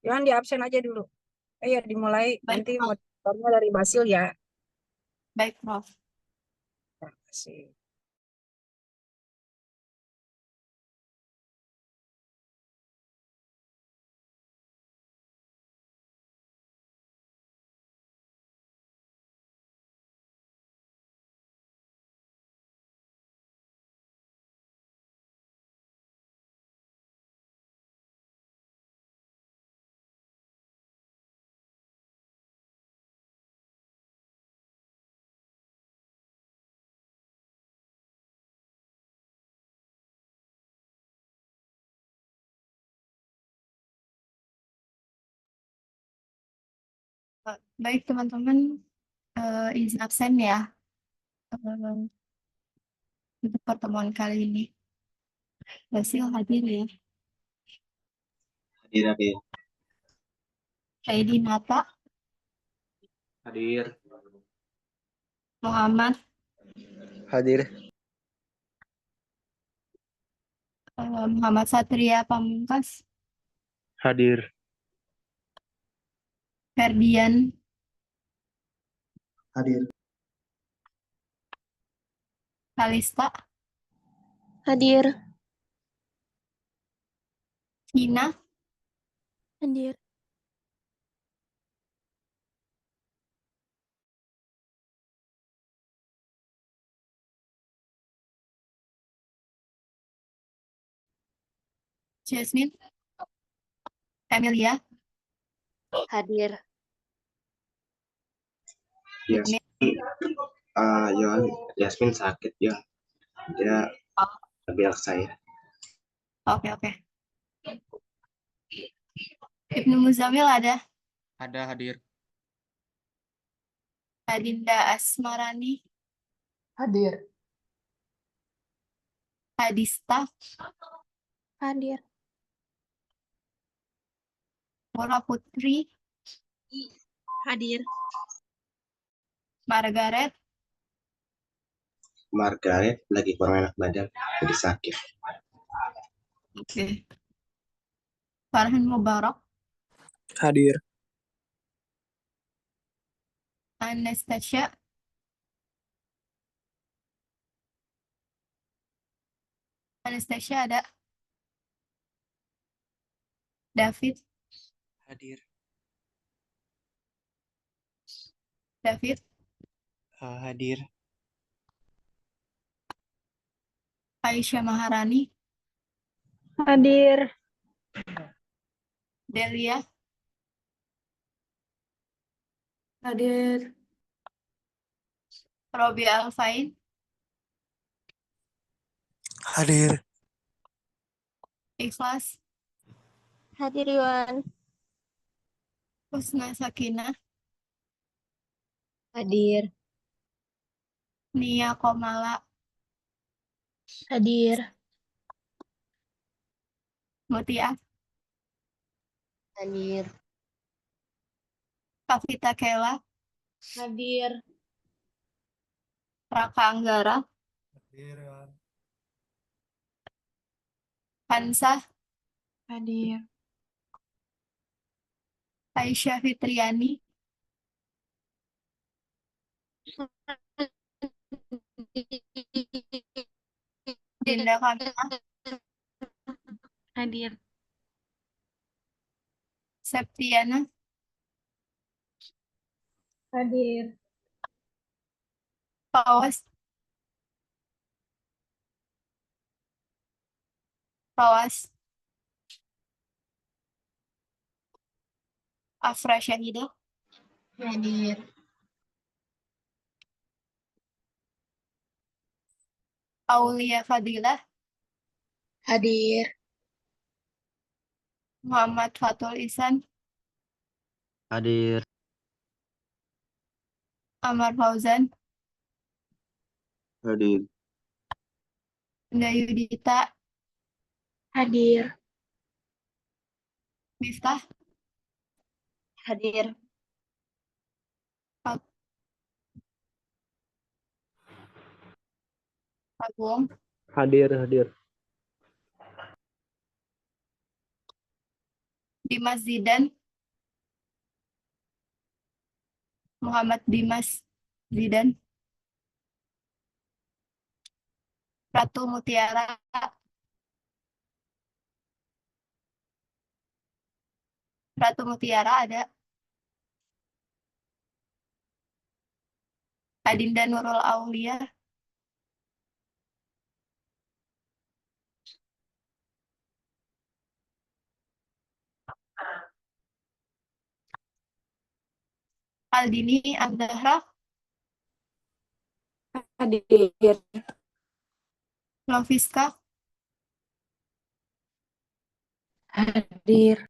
Jangan di absen aja dulu. Ya dimulai Baik, nanti Prof. moderatornya dari Basil ya. Baik, Prof. Terima kasih. Baik, teman-teman. Izin absen ya untuk pertemuan kali ini. Basil hadir ya. Hadir, hadir. Heidi Nata, Hadir. Muhammad, Hadir. Muhammad Satria Pamungkas, Hadir. Ferdian, Hadir. Kalista, Hadir. Hina, Hadir. Jasmine, Emilia, Hadir. Yuni. Yasmin sakit ya. Dia Oh, biar saya. oke. Ibnu Muzamil ada. Ada hadir. Adinda Asmarani, Hadir. Hadista, Hadir. Mura Putri, Hadir. Margaret, Margaret lagi kurang enak badan, jadi sakit. oke. Farhan Mubarak, Hadir. Anastasia, ada. David, Hadir. Hadir. Aisyah Maharani, Hadir. Delia, Hadir. Robi Alfain, Hadir. Ikhlas, Hadir Yuan. Husna Sakinah, Hadir. Nia Komala, Hadir. Mutia, Hadir. Kavita Kela, Hadir. Raka Anggara, Hadir. Hansa, Hadir. Aisyah Fitriani, Dinda Kamila, Hadir. Septiana, Hadir. Fawas, Afra Syahida, Hadir. Aulia Fadilah, Hadir. Muhammad Fatul Isan, Hadir. Amar Fauzan, Hadir. Bunda Yudita, Hadir. Miftah, Hadir. Agung, Hadir. Dimas Zidan, Muhammad Dimas Zidan, Ratu Mutiara, Ratu Mutiara ada, Adinda Nurul Aulia, Aldini Azahra, Hadir. Loviska, Hadir.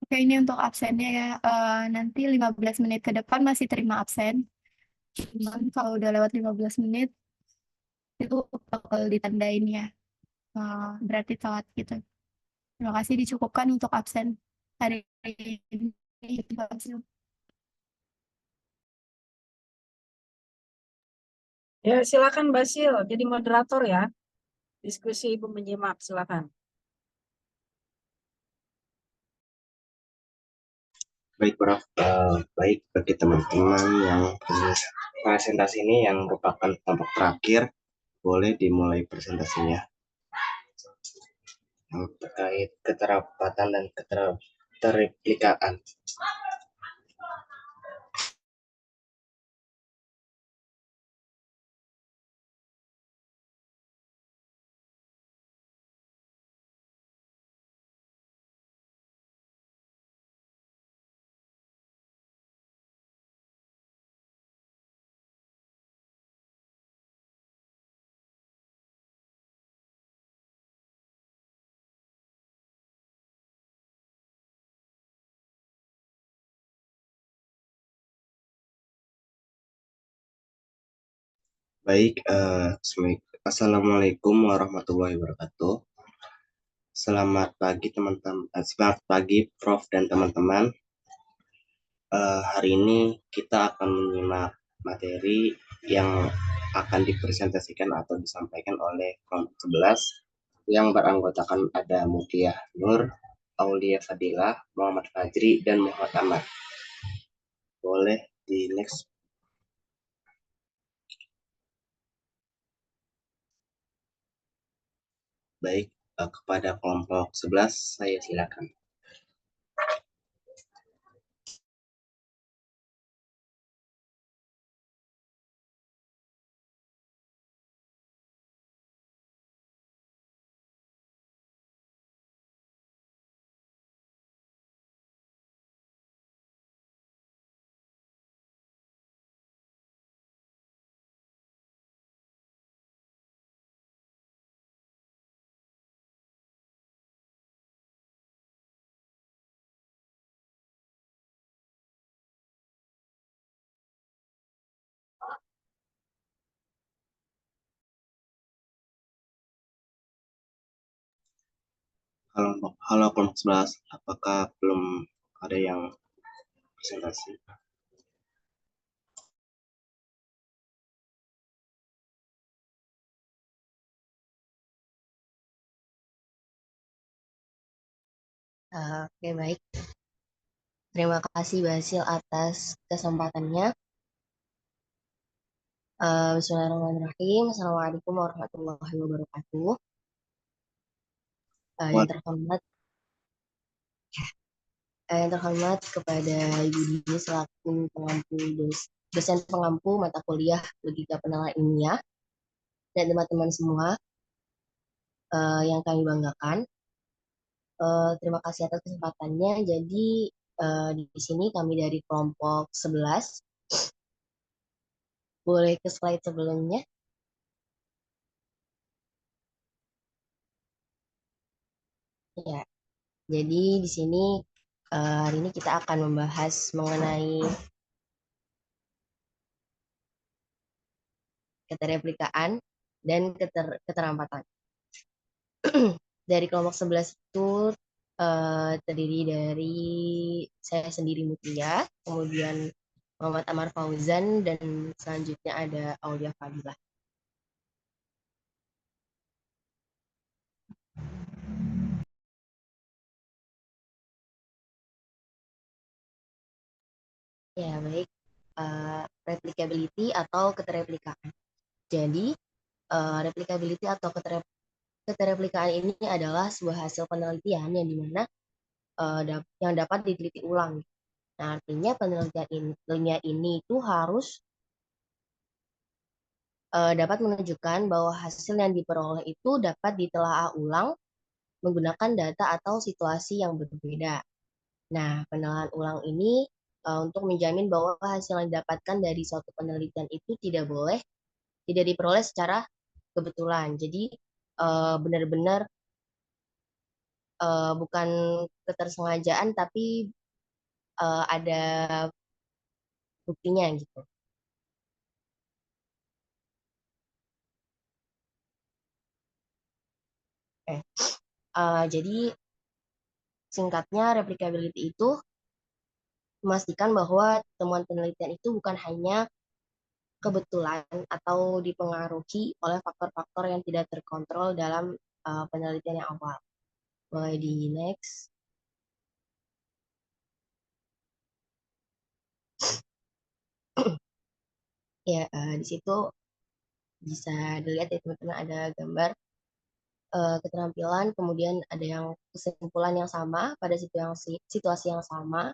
Oke, ini untuk absennya ya. Nanti 15 menit ke depan masih terima absen. Cuman kalau udah lewat 15 menit, itu bakal ditandain ya. Berarti telat gitu. Terima kasih dicukupkan untuk absen hari ini. Terima kasih. Ya, silakan Basil jadi moderator ya. Diskusi Ibu menyimak, silakan. Baik, Prof. Baik bagi teman-teman yang presentasi ini yang merupakan kelompok terakhir, boleh dimulai presentasinya. Yang terkait keterlambatan dan keterreplikaan. Baik, Assalamualaikum warahmatullahi wabarakatuh. Selamat pagi teman-teman, selamat pagi Prof dan teman-teman. Hari ini kita akan menyimak materi yang akan dipresentasikan atau disampaikan oleh kelompok 11 yang beranggotakan ada Mutia Nur, Aulia Fadilah, Muhammad Fajri, dan Muhammad Ahmad. Boleh di next. Baik, kepada kelompok 11 saya silakan. Halo kelompok 11, apakah belum ada yang presentasi? Oke, baik. Terima kasih Basil atas kesempatannya. Bismillahirrahmanirrahim. Assalamualaikum warahmatullahi wabarakatuh. Yang terhormat kepada Ibu Dini selaku dosen pengampu mata kuliah Logika Penerapan Ilmiah dan teman-teman semua yang kami banggakan. Terima kasih atas kesempatannya. Jadi di sini kami dari kelompok 11. Boleh ke slide sebelumnya. Ya, jadi di sini hari ini kita akan membahas mengenai keterreplikaan dan keterlambatan. Dari kelompok 11 itu terdiri dari saya sendiri Mutia, kemudian Muhammad Amar Fauzan, dan selanjutnya ada Aulia Fadilah. Ya, baik. Replicability atau keterreplikaan. Jadi, replicability atau keterreplikaan ini adalah sebuah hasil penelitian yang dimana yang dapat diteliti ulang. Nah, artinya penelitian ini itu harus dapat menunjukkan bahwa hasil yang diperoleh itu dapat ditelaah ulang menggunakan data atau situasi yang berbeda. Nah, penelaahan ulang ini untuk menjamin bahwa hasil yang didapatkan dari suatu penelitian itu tidak diperoleh secara kebetulan. Jadi benar-benar bukan ketersengajaan, tapi ada buktinya gitu. Jadi singkatnya replicability itu memastikan bahwa temuan penelitian itu bukan hanya kebetulan atau dipengaruhi oleh faktor-faktor yang tidak terkontrol dalam penelitian yang awal. Boleh di next. Ya, di situ bisa dilihat ya teman-teman, ada gambar keterampilan, kemudian ada yang kesimpulan yang sama pada situasi yang sama,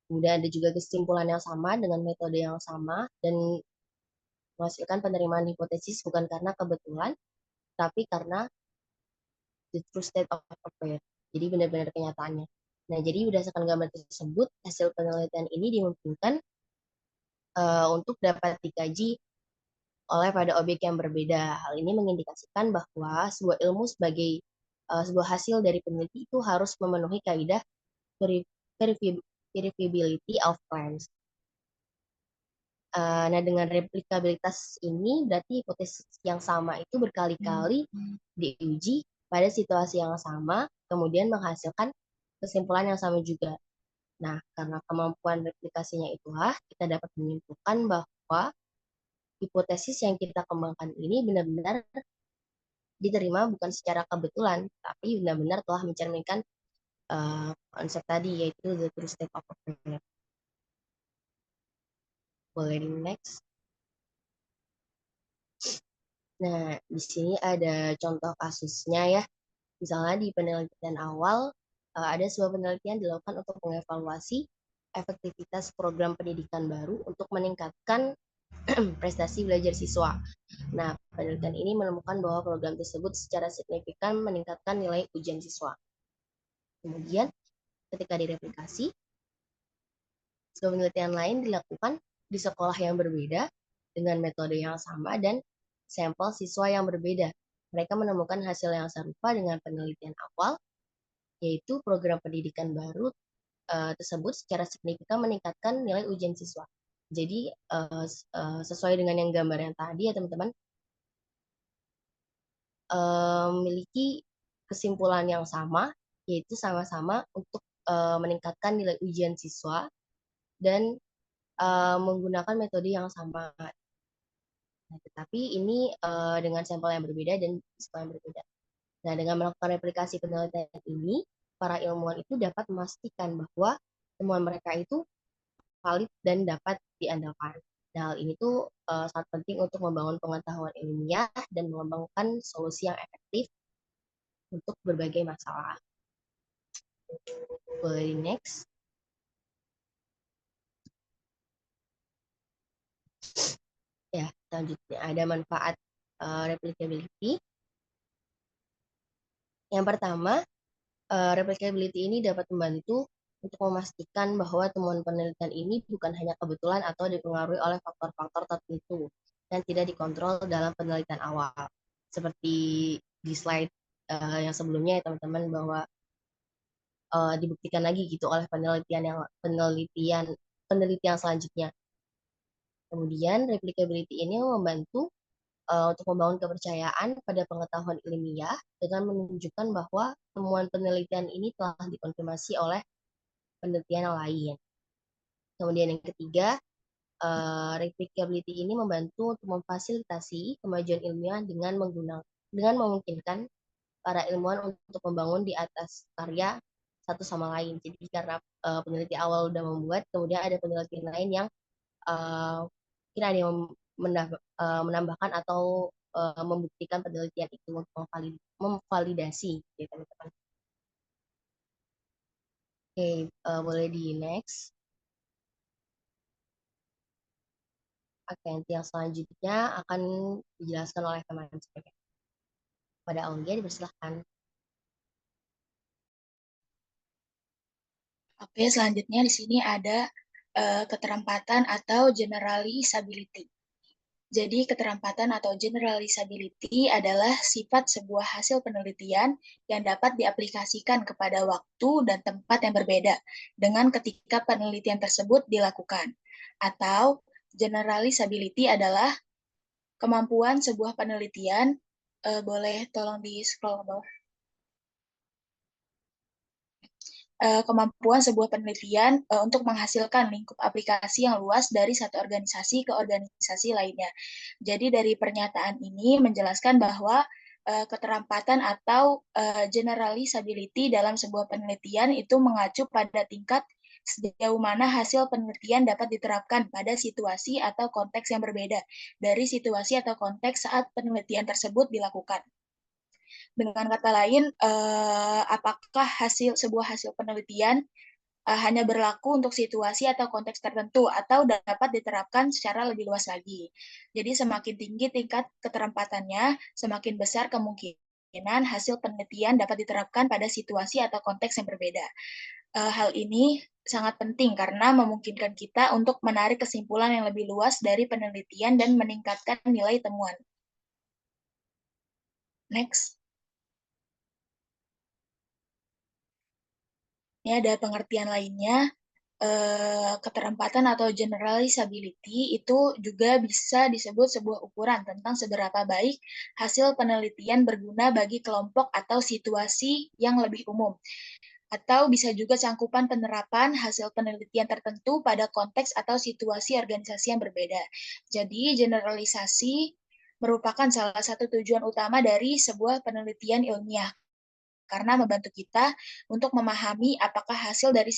kemudian ada juga kesimpulan yang sama dengan metode yang sama, dan menghasilkan penerimaan hipotesis bukan karena kebetulan, tapi karena the true state of affair. Jadi benar-benar kenyataannya. Nah, jadi berdasarkan gambar tersebut, hasil penelitian ini dimungkinkan untuk dapat dikaji oleh pada objek yang berbeda. Hal ini mengindikasikan bahwa sebuah ilmu sebagai sebuah hasil dari peneliti itu harus memenuhi kaidah verifiability of claims. Nah, dengan replikabilitas ini berarti hipotesis yang sama itu berkali-kali diuji pada situasi yang sama, kemudian menghasilkan kesimpulan yang sama juga. Nah, karena kemampuan replikasinya itulah kita dapat menyimpulkan bahwa hipotesis yang kita kembangkan ini benar-benar diterima bukan secara kebetulan, tapi benar-benar telah mencerminkan konsep tadi, yaitu the true state of affair. Boleh di next. Nah, di sini ada contoh kasusnya ya. Misalnya di penelitian awal, ada sebuah penelitian dilakukan untuk mengevaluasi efektivitas program pendidikan baru untuk meningkatkan prestasi belajar siswa. Nah, penelitian ini menemukan bahwa program tersebut secara signifikan meningkatkan nilai ujian siswa. Kemudian, ketika direplikasi, sebuah penelitian lain dilakukan di sekolah yang berbeda dengan metode yang sama dan sampel siswa yang berbeda. Mereka menemukan hasil yang serupa dengan penelitian awal, yaitu program pendidikan baru tersebut secara signifikan meningkatkan nilai ujian siswa. Jadi sesuai dengan yang gambar yang tadi ya teman-teman, memiliki kesimpulan yang sama, yaitu sama-sama untuk meningkatkan nilai ujian siswa dan menggunakan metode yang sama. Nah, tetapi ini dengan sampel yang berbeda dan siswa yang berbeda. Nah, dengan melakukan replikasi penelitian ini, para ilmuwan itu dapat memastikan bahwa temuan mereka itu valid dan dapat diandalkan. Nah, hal ini tuh sangat penting untuk membangun pengetahuan ilmiah dan mengembangkan solusi yang efektif untuk berbagai masalah. Boleh next. Ya, selanjutnya ada manfaat replicability. Yang pertama, replicability ini dapat membantu untuk memastikan bahwa temuan penelitian ini bukan hanya kebetulan atau dipengaruhi oleh faktor-faktor tertentu yang tidak dikontrol dalam penelitian awal. Seperti di slide yang sebelumnya ya teman-teman, bahwa dibuktikan lagi gitu oleh penelitian selanjutnya. Kemudian replicability ini membantu untuk membangun kepercayaan pada pengetahuan ilmiah dengan menunjukkan bahwa temuan penelitian ini telah dikonfirmasi oleh penelitian yang lain. Kemudian yang ketiga, replicability ini membantu untuk memfasilitasi kemajuan ilmiah dengan memungkinkan para ilmuwan untuk membangun di atas karya satu sama lain. Jadi karena peneliti awal udah membuat, kemudian ada peneliti lain yang mungkin ada yang menambahkan atau membuktikan penelitian itu untuk memvalidasi gitu teman-teman. Oke, boleh di next. Oke, nanti yang selanjutnya akan dijelaskan oleh teman saya. Pada Aulia, dipersilahkan. Oke, selanjutnya di sini ada keterempatan atau generalisability. Jadi, keterempatan atau generalisability adalah sifat sebuah hasil penelitian yang dapat diaplikasikan kepada waktu dan tempat yang berbeda dengan ketika penelitian tersebut dilakukan. Atau, generalisability adalah kemampuan sebuah penelitian, boleh tolong di-scroll ke bawah. Kemampuan sebuah penelitian untuk menghasilkan lingkup aplikasi yang luas dari satu organisasi ke organisasi lainnya. Jadi dari pernyataan ini menjelaskan bahwa keterempatan atau generalisability dalam sebuah penelitian itu mengacu pada tingkat sejauh mana hasil penelitian dapat diterapkan pada situasi atau konteks yang berbeda dari situasi atau konteks saat penelitian tersebut dilakukan. Dengan kata lain, apakah sebuah hasil penelitian hanya berlaku untuk situasi atau konteks tertentu atau dapat diterapkan secara lebih luas lagi. Jadi semakin tinggi tingkat keterempatannya, semakin besar kemungkinan hasil penelitian dapat diterapkan pada situasi atau konteks yang berbeda. Hal ini sangat penting karena memungkinkan kita untuk menarik kesimpulan yang lebih luas dari penelitian dan meningkatkan nilai temuan. Next. Ini ada pengertian lainnya, keterempatan atau generalisability itu juga bisa disebut sebuah ukuran tentang seberapa baik hasil penelitian berguna bagi kelompok atau situasi yang lebih umum. Atau bisa juga cangkupan penerapan hasil penelitian tertentu pada konteks atau situasi organisasi yang berbeda. Jadi, generalisasi merupakan salah satu tujuan utama dari sebuah penelitian ilmiah, karena membantu kita untuk memahami apakah hasil dari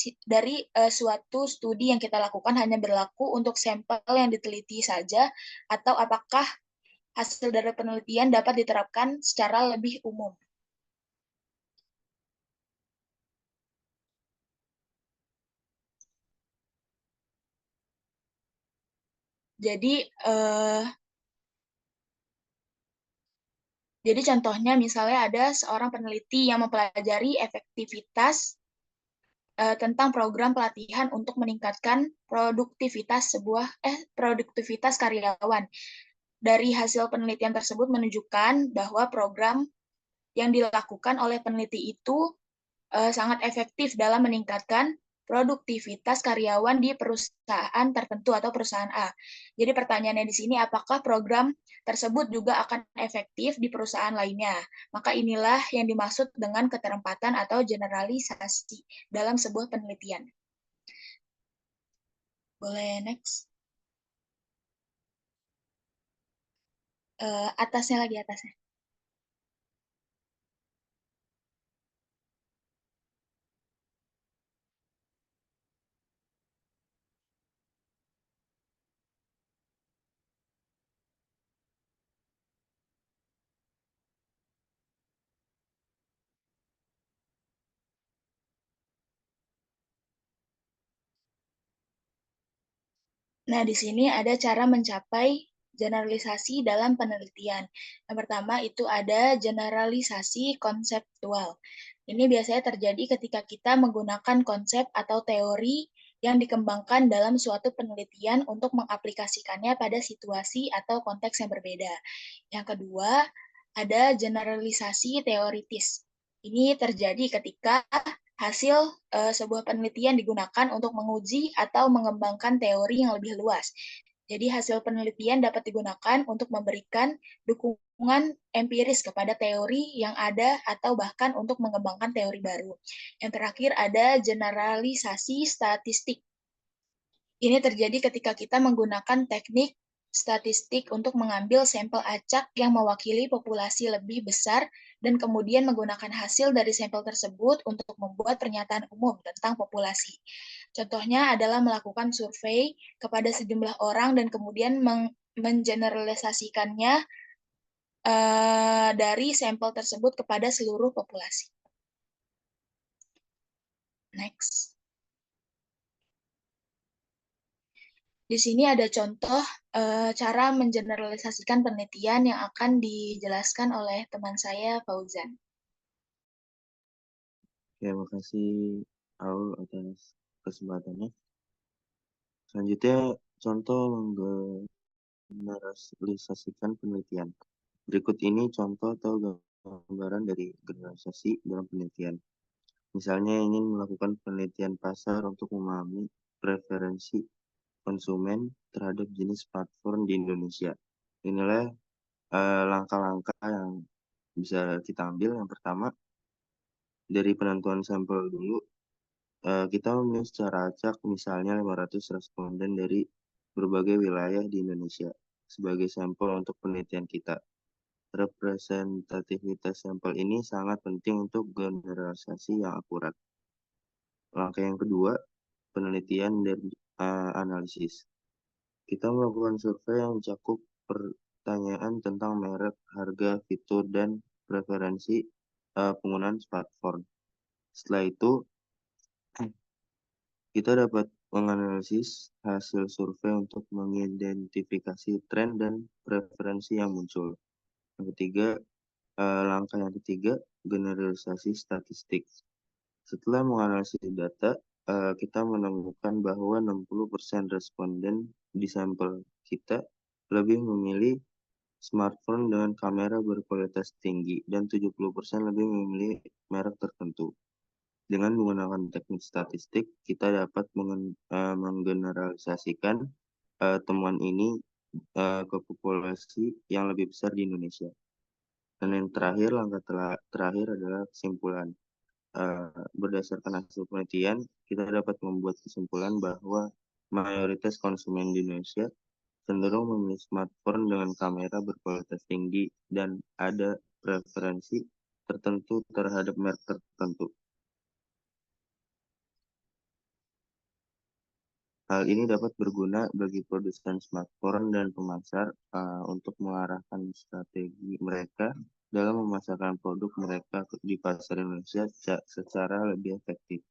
suatu studi yang kita lakukan hanya berlaku untuk sampel yang diteliti saja, atau apakah hasil dari penelitian dapat diterapkan secara lebih umum. Jadi contohnya misalnya ada seorang peneliti yang mempelajari efektivitas tentang program pelatihan untuk meningkatkan produktivitas karyawan. Dari hasil penelitian tersebut menunjukkan bahwa program yang dilakukan oleh peneliti itu sangat efektif dalam meningkatkan produktivitas karyawan di perusahaan tertentu atau perusahaan A. Jadi pertanyaannya di sini, apakah program tersebut juga akan efektif di perusahaan lainnya? Maka inilah yang dimaksud dengan keterempatan atau generalisasi dalam sebuah penelitian. Boleh next. Atasnya lagi, atasnya. Nah, di sini ada cara mencapai generalisasi dalam penelitian. Yang pertama itu ada generalisasi konseptual. Ini biasanya terjadi ketika kita menggunakan konsep atau teori yang dikembangkan dalam suatu penelitian untuk mengaplikasikannya pada situasi atau konteks yang berbeda. Yang kedua, ada generalisasi teoritis. Ini terjadi ketika hasil sebuah penelitian digunakan untuk menguji atau mengembangkan teori yang lebih luas. Jadi hasil penelitian dapat digunakan untuk memberikan dukungan empiris kepada teori yang ada atau bahkan untuk mengembangkan teori baru. Yang terakhir ada generalisasi statistik. Ini terjadi ketika kita menggunakan teknik statistik untuk mengambil sampel acak yang mewakili populasi lebih besar dan kemudian menggunakan hasil dari sampel tersebut untuk membuat pernyataan umum tentang populasi. Contohnya adalah melakukan survei kepada sejumlah orang dan kemudian mengeneralisasikannya dari sampel tersebut kepada seluruh populasi. Next. Di sini ada contoh cara mengeneralisasikan penelitian yang akan dijelaskan oleh teman saya, Fauzan. Terima kasih Aul atas kesempatannya. Selanjutnya, contoh menggeneralisasikan penelitian. Berikut ini contoh atau gambaran dari generalisasi dalam penelitian. Misalnya ingin melakukan penelitian pasar untuk memahami preferensi konsumen terhadap jenis smartphone di Indonesia. Inilah langkah-langkah yang bisa kita ambil. Yang pertama, dari penentuan sampel dulu, kita memilih secara acak misalnya 500 responden dari berbagai wilayah di Indonesia sebagai sampel untuk penelitian kita. Representativitas sampel ini sangat penting untuk generalisasi yang akurat. Langkah yang kedua, penelitian dan analisis. Kita melakukan survei yang mencakup pertanyaan tentang merek, harga, fitur, dan preferensi penggunaan smartphone. Setelah itu, kita dapat menganalisis hasil survei untuk mengidentifikasi tren dan preferensi yang muncul. Yang ketiga, langkah yang ketiga, generalisasi statistik. Setelah menganalisis data, kita menemukan bahwa 60% responden di sampel kita lebih memilih smartphone dengan kamera berkualitas tinggi dan 70% lebih memilih merek tertentu. Dengan menggunakan teknik statistik, kita dapat menggeneralisasikan temuan ini ke populasi yang lebih besar di Indonesia. Dan yang terakhir, langkah terakhir adalah kesimpulan. Berdasarkan hasil penelitian, kita dapat membuat kesimpulan bahwa mayoritas konsumen di Indonesia cenderung memilih smartphone dengan kamera berkualitas tinggi dan ada preferensi tertentu terhadap merek tertentu. Hal ini dapat berguna bagi produsen smartphone dan pemasar untuk mengarahkan strategi mereka dalam memasarkan produk mereka di pasar Indonesia secara lebih efektif.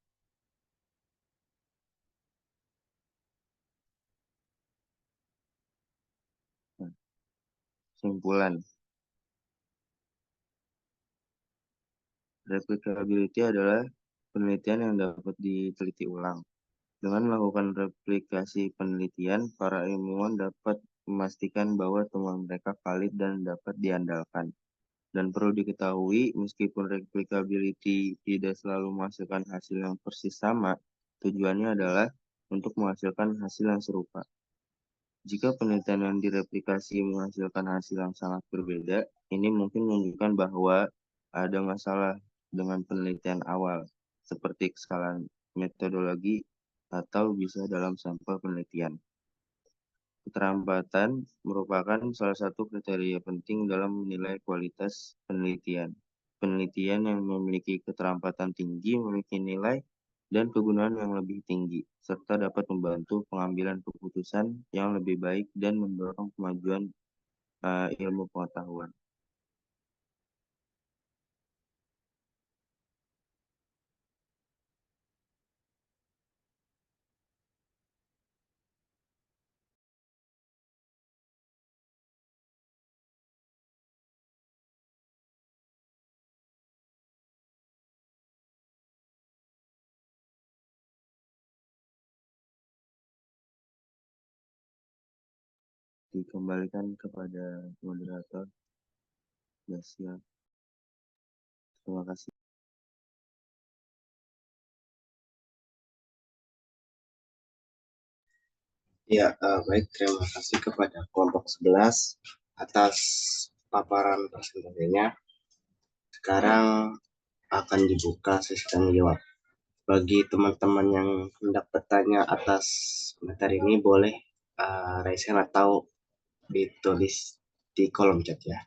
Kesimpulan. Replicability adalah penelitian yang dapat diteliti ulang. Dengan melakukan replikasi penelitian, para ilmuwan dapat memastikan bahwa temuan mereka valid dan dapat diandalkan. Dan perlu diketahui, meskipun replicability tidak selalu menghasilkan hasil yang persis sama, tujuannya adalah untuk menghasilkan hasil yang serupa. Jika penelitian yang direplikasi menghasilkan hasil yang sangat berbeda, ini mungkin menunjukkan bahwa ada masalah dengan penelitian awal, seperti kesalahan metodologi atau bisa dalam sampel penelitian. Keterlambatan merupakan salah satu kriteria penting dalam menilai kualitas penelitian. Penelitian yang memiliki keterlambatan tinggi memiliki nilai dan kegunaan yang lebih tinggi, serta dapat membantu pengambilan keputusan yang lebih baik dan mendorong kemajuan ilmu pengetahuan. Dikembalikan kepada moderator. Ya, siap. Terima kasih. Ya, baik. Terima kasih kepada kelompok 11 atas paparan presentasinya. Sekarang akan dibuka sesi tanya jawab. Bagi teman-teman yang hendak bertanya atas materi ini, boleh raise hand atau ditulis di kolom chat ya.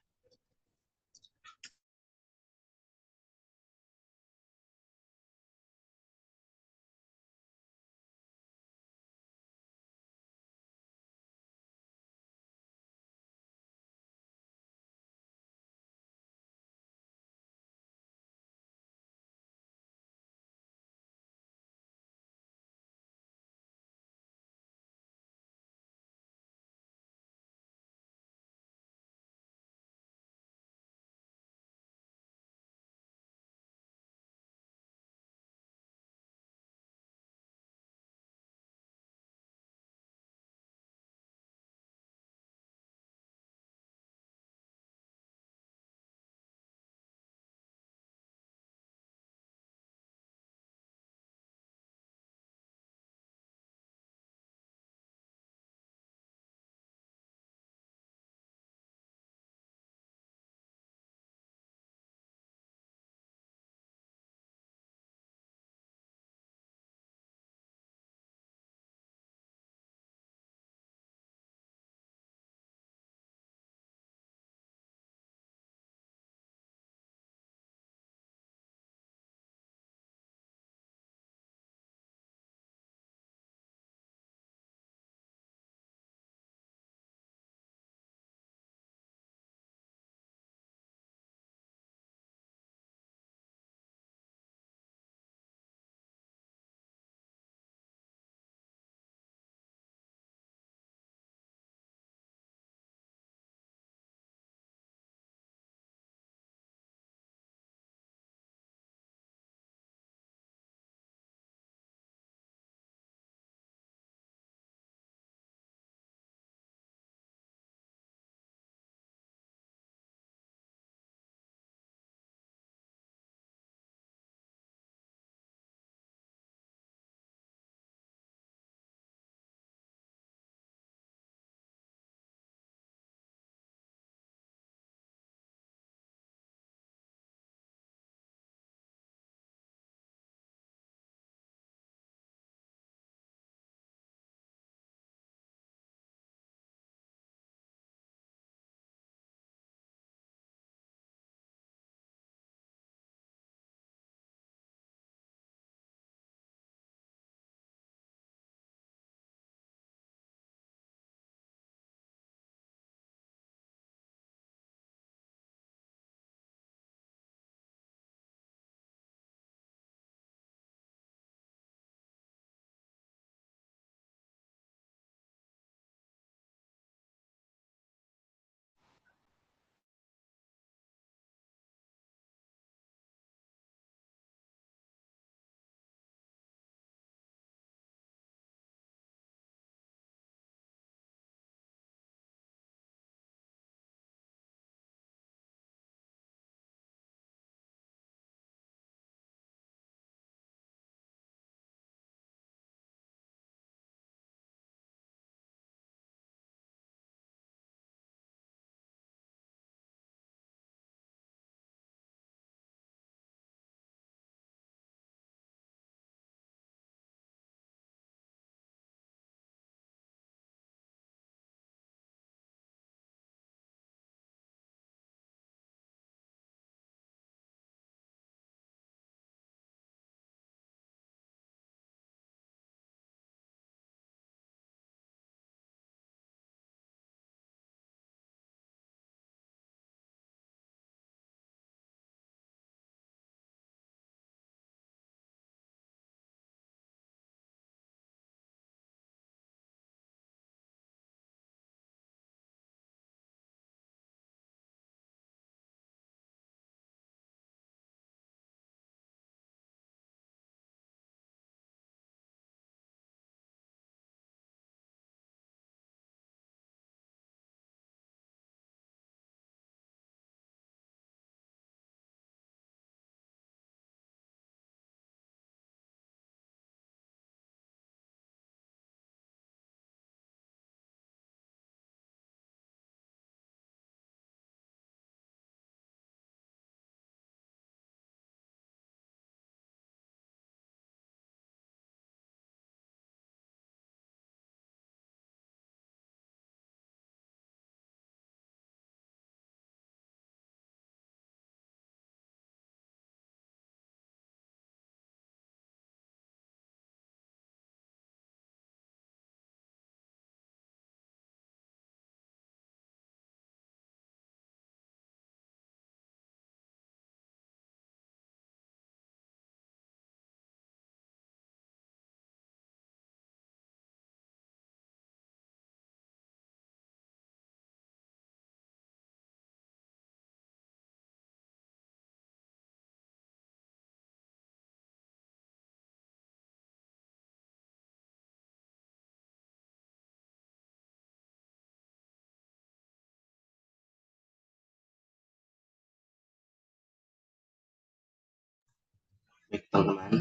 Baik teman-teman,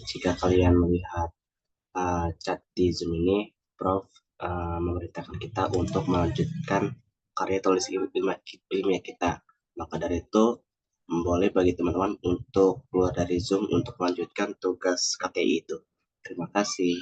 jika kalian melihat chat di Zoom ini, Prof memerintahkan kita untuk melanjutkan karya tulis ilmiah kita. Maka dari itu, boleh bagi teman-teman untuk keluar dari Zoom untuk melanjutkan tugas KTI itu. Terima kasih.